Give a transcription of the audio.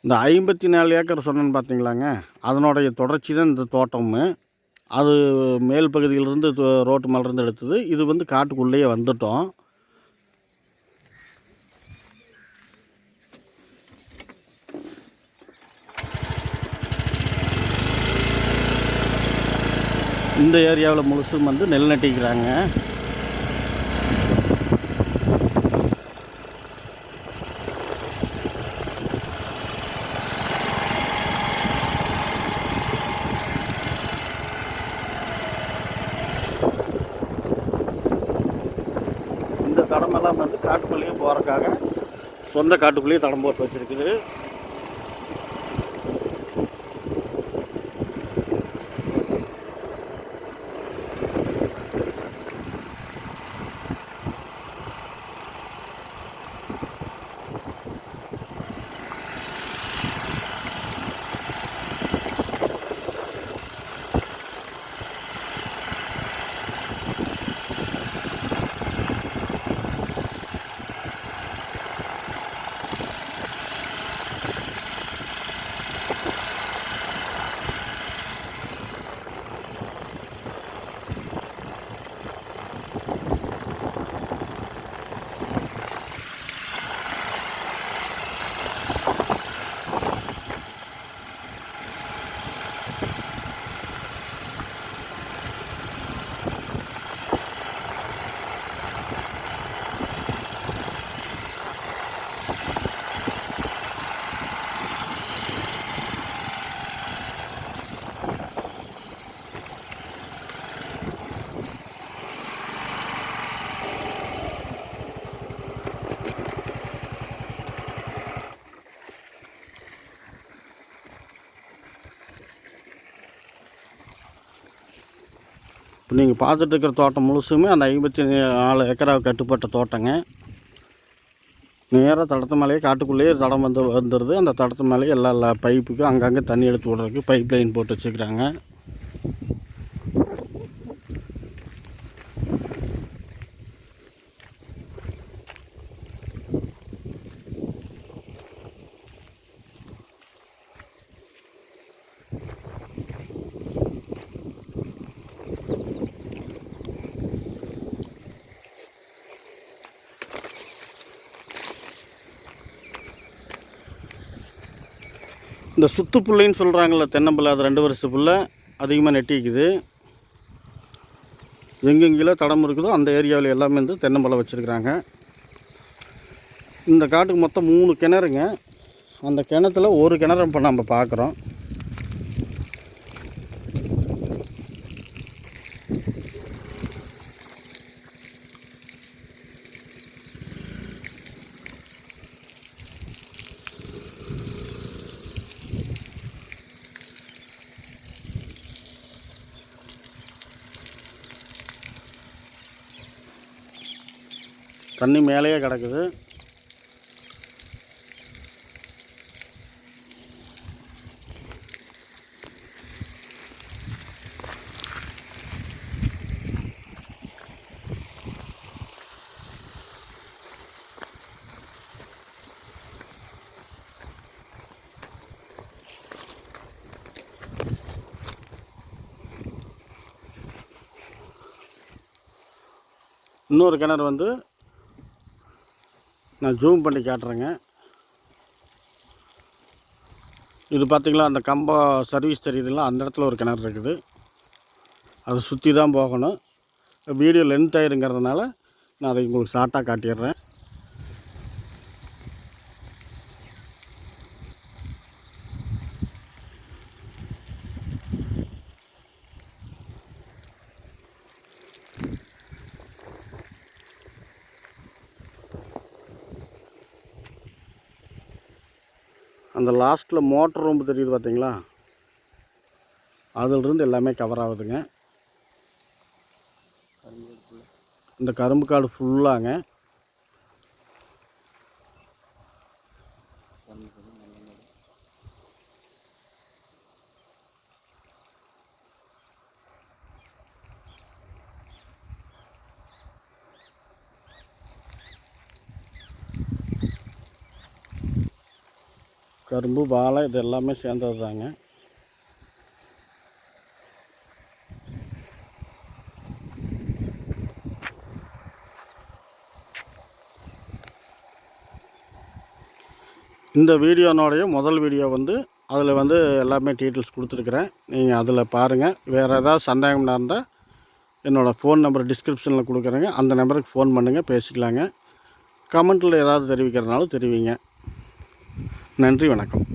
இந்த 54 ஏக்கர் சொன்னேன்னு பார்த்தீங்களாங்க, அதனுடைய தொடர்ச்சி தான் இந்த தோட்டமுமே. அது மேல் பகுதியிலிருந்து ரோட்டு மேலேருந்து எடுத்தது. இது வந்து காட்டுக்குள்ளேயே வந்துட்டோம். இந்த ஏரியாவில் முழுசும் வந்து நெல் நட்டிக்கிறாங்க. இந்த தடமெல்லாம் வந்து காட்டுக்குள்ளேயே போகிறக்காக சொந்த காட்டுக்குள்ளேயே தடம் போட்டு வச்சுருக்குது. இப்போ நீங்கள் பார்த்துட்டு இருக்கிற தோட்டம் முழுசுமே அந்த 54 ஏக்கராக கட்டுப்பட்ட தோட்டங்க. நேராக தடத்து மேலேயே காட்டுக்குள்ளேயே தடம் வந்துடுது. அந்த தடத்து மேலேயே எல்லா பைப்புக்கும் அங்கங்கே தண்ணி எடுத்து விட்றதுக்கு பைப் லைன் போட்டு வச்சுக்கிறாங்க. இந்த சுத்து புல்லைன்னு சொல்கிறாங்கள்ல, தென்னம்பிள்ளை, அது 2 வருஷத்து புல்லை அதிகமாக நெட்டிக்குது. எங்கெங்கெல்லாம் தடம் இருக்குதோ அந்த ஏரியாவில் எல்லாமே வந்து தென்னம்பிள்ளை வச்சுருக்குறாங்க. இந்த காட்டுக்கு மொத்தம் 3 கிணறுங்க. அந்த கிணத்துல ஒரு கிணறு இப்போ நம்ம பார்க்குறோம். தண்ணி மேலேயே கிடக்குது. இன்னொரு கிணறு வந்து நான் ஜூம் பண்ணி காட்டுறேங்க. இது பார்த்திங்களா, அந்த கம்பம் சர்வீஸ் தெரியுதுங்களா, அந்த இடத்துல ஒரு கிணறு இருக்குது. அதை சுற்றி தான் போகணும். வீடியோ லென்த் ஆயிருங்கிறதுனால நான் அதை உங்களுக்கு ஷார்ட்டாக காட்டிடுறேன். அந்த லாஸ்ட்டில் மோட்டர் ரூம்பு தெரியுது பார்த்தீங்களா, அதிலிருந்து எல்லாமே கவர் ஆகுதுங்க. இந்த கரும்பு காடு ஃபுல்லாங்க. கரும்பு வாழை இது எல்லாமே சேர்ந்தது தாங்க. இந்த வீடியோனுடைய முதல் வீடியோ அதில் எல்லாமே டீட்டெயில்ஸ் கொடுத்துருக்குறேன். நீங்கள் அதில் பாருங்கள். வேறு ஏதாவது சந்தேகம்னா இருந்தால் என்னோடய ஃபோன் நம்பர் டிஸ்கிரிப்ஷனில் கொடுக்குறேங்க. அந்த நம்பருக்கு ஃபோன் பண்ணுங்கள், பேசிக்கலாங்க. கமெண்ட்டில் ஏதாவது தெரிவிக்கிறதுனாலும் தெரிவிங்க. நன்றி, வணக்கம்.